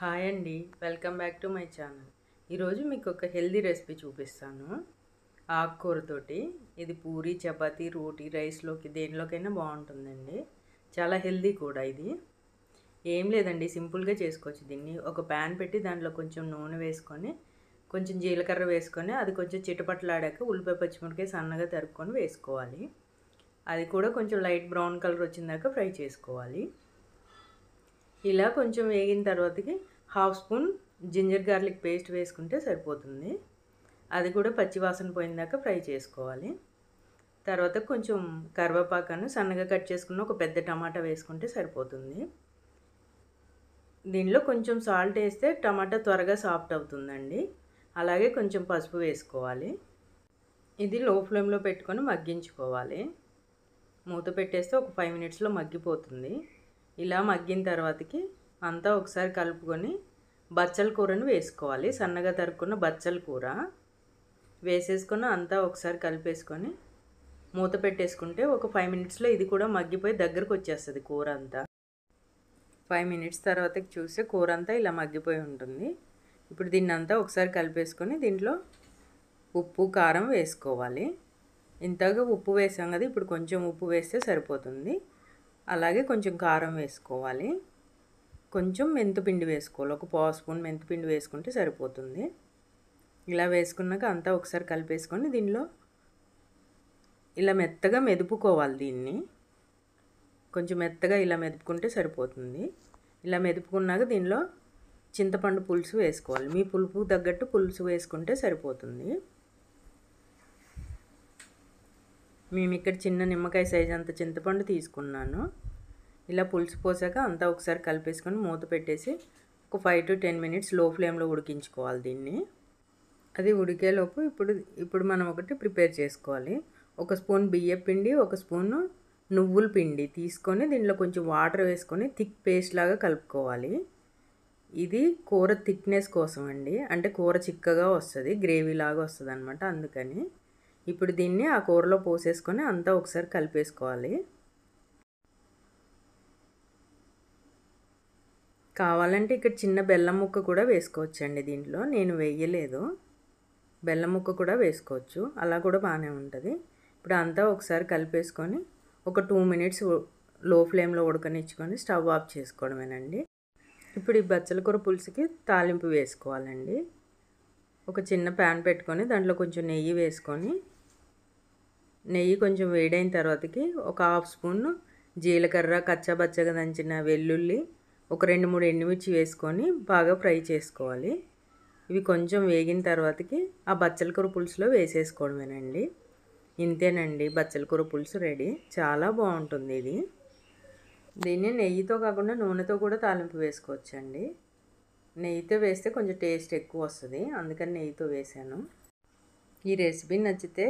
Hi అండి, welcome back to my channel. ఈరోజు మీకు ఒక హెల్దీ రెసిపీ చూపిస్తాను ఆకుకూరతోటి. ఇది పూరి, చపాతీ, రోటీ, రైస్లోకి దేనిలోకైనా బాగుంటుందండి. చాలా హెల్దీ కూడా ఇది. ఏం లేదండి, సింపుల్గా చేసుకోవచ్చు దీన్ని. ఒక ప్యాన్ పెట్టి దాంట్లో కొంచెం నూనె వేసుకొని, కొంచెం జీలకర్ర వేసుకొని, అది కొంచెం చిటపట్లాడాక ఉల్లిపాయ పచ్చిమిరపకాయ సన్నగా తరుక్కొని వేసుకోవాలి. అది కూడా కొంచెం లైట్ బ్రౌన్ కలర్ వచ్చిందాక ఫ్రై చేసుకోవాలి. ఇలా కొంచెం వేగిన తర్వాతకి half spoon ginger garlic paste వేసుకుంటే సరిపోతుంది. అది కూడా పచ్చివాసన పోయిందాక ఫ్రై చేసుకోవాలి. తర్వాత కొంచెం కరివేపాకును సన్నగా కట్ చేసుకున్న ఒక పెద్ద టమాటా వేసుకుంటే సరిపోతుంది. దీనిలో కొంచెం సాల్ట్ వేస్తే టమాటా త్వరగా సాఫ్ట్ అవుతుందండి. అలాగే కొంచెం పసుపు వేసుకోవాలి. ఇది లో ఫ్లేమ్లో పెట్టుకొని మగ్గించుకోవాలి. మూత పెట్టేస్తే ఒక 5 మినిట్స్లో మగ్గిపోతుంది. ఇలా మగ్గిన తర్వాతకి అంతా ఒకసారి కలుపుకొని బచ్చల కూరను వేసుకోవాలి. సన్నగా తరుక్కున్న బచ్చల కూర వేసేసుకొని అంతా ఒకసారి కలిపేసుకొని మూత పెట్టేసుకుంటే ఒక 5 మినిట్స్లో ఇది కూడా మగ్గిపోయి దగ్గరకు వచ్చేస్తుంది కూర అంతా. 5 మినిట్స్ తర్వాతకి చూస్తే కూర అంతా ఇలా మగ్గిపోయి ఉంటుంది. ఇప్పుడు దీన్ని అంతా ఒకసారి కలిపేసుకొని దీంట్లో ఉప్పు, కారం వేసుకోవాలి. ఇంతగా ఉప్పు వేసాం కదా, ఇప్పుడు కొంచెం ఉప్పు వేస్తే సరిపోతుంది. అలాగే కొంచెం కారం వేసుకోవాలి. కొంచెం మెంతిపిండి వేసుకోవాలి. ఒక పావు స్పూన్ మెంతిపిండి వేసుకుంటే సరిపోతుంది. ఇలా వేసుకున్నాక అంతా ఒకసారి కలిపేసుకొని దీనిలో ఇలా మెత్తగా మెదుపుకోవాలి. దీన్ని కొంచెం మెత్తగా ఇలా మెదుపుకుంటే సరిపోతుంది. ఇలా మెదుపుకున్నాక దీనిలో చింతపండు పులుసు వేసుకోవాలి. మీ పులుపు తగ్గట్టు పులుసు వేసుకుంటే సరిపోతుంది. మేము ఇక్కడ చిన్న నిమ్మకాయ సైజు అంత చింతపండు తీసుకున్నాను. ఇలా పులుసు పోసాక అంతా ఒకసారి కలిపేసుకొని మూత పెట్టేసి ఒక 5 to 10 మినిట్స్ లో ఫ్లేమ్లో ఉడికించుకోవాలి దీన్ని. అది ఉడికేలోపు ఇప్పుడు మనం ఒకటి ప్రిపేర్ చేసుకోవాలి. ఒక స్పూన్ బియ్యం పిండి, ఒక స్పూను నువ్వుల పిండి తీసుకొని దీనిలో కొంచెం వాటర్ వేసుకొని థిక్ పేస్ట్ లాగా కలుపుకోవాలి. ఇది కూర థిక్నెస్ కోసం అండి, అంటే కూర చిక్కగా వస్తుంది, గ్రేవీ లాగా వస్తుంది అనమాట. అందుకని ఇప్పుడు దీన్ని ఆ కూరలో పోసేసుకొని అంతా ఒకసారి కలిపేసుకోవాలి. కావాలంటే ఇక్కడ చిన్న బెల్లం ముక్క కూడా వేసుకోవచ్చండి. దీంట్లో నేను వేయలేదు. బెల్లం ముక్క కూడా వేసుకోవచ్చు, అలా కూడా బాగానే ఉంటుంది. ఇప్పుడు అంతా ఒకసారి కలిపేసుకొని ఒక 2 మినిట్స్ లో ఫ్లేమ్లో ఉడకనిచ్చుకొని స్టవ్ ఆఫ్ చేసుకోవడమేనండి. ఇప్పుడు ఈ బచ్చల కూర పులుసుకి తాలింపు వేసుకోవాలండి. ఒక చిన్న ప్యాన్ పెట్టుకొని దాంట్లో కొంచెం నెయ్యి వేసుకొని, నెయ్యి కొంచెం వేడైన తర్వాతకి ఒక హాఫ్ స్పూన్ జీలకర్ర, కచ్చాబచ్చగా దంచిన వెల్లుల్లి, ఒక 2-3 ఎండుమిర్చి వేసుకొని బాగా ఫ్రై చేసుకోవాలి. ఇవి కొంచెం వేగిన తర్వాతకి ఆ బచ్చల కూర పులుసులో వేసేసుకోవడమేనండి. ఇంతేనండి, బచ్చల కూర పులుసు రెడీ. చాలా బాగుంటుంది ఇది. దీన్ని నెయ్యితో కాకుండా నూనెతో కూడా తాలింపు వేసుకోవచ్చండి. నెయ్యితో వేస్తే కొంచెం టేస్ట్ ఎక్కువ వస్తుంది, అందుకని నెయ్యితో వేసాను. ఈ రెసిపీ నచ్చితే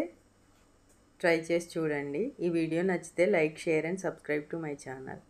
ట్రై చేసి చూడండి. ఈ వీడియో నచ్చితే like, share and subscribe to my channel.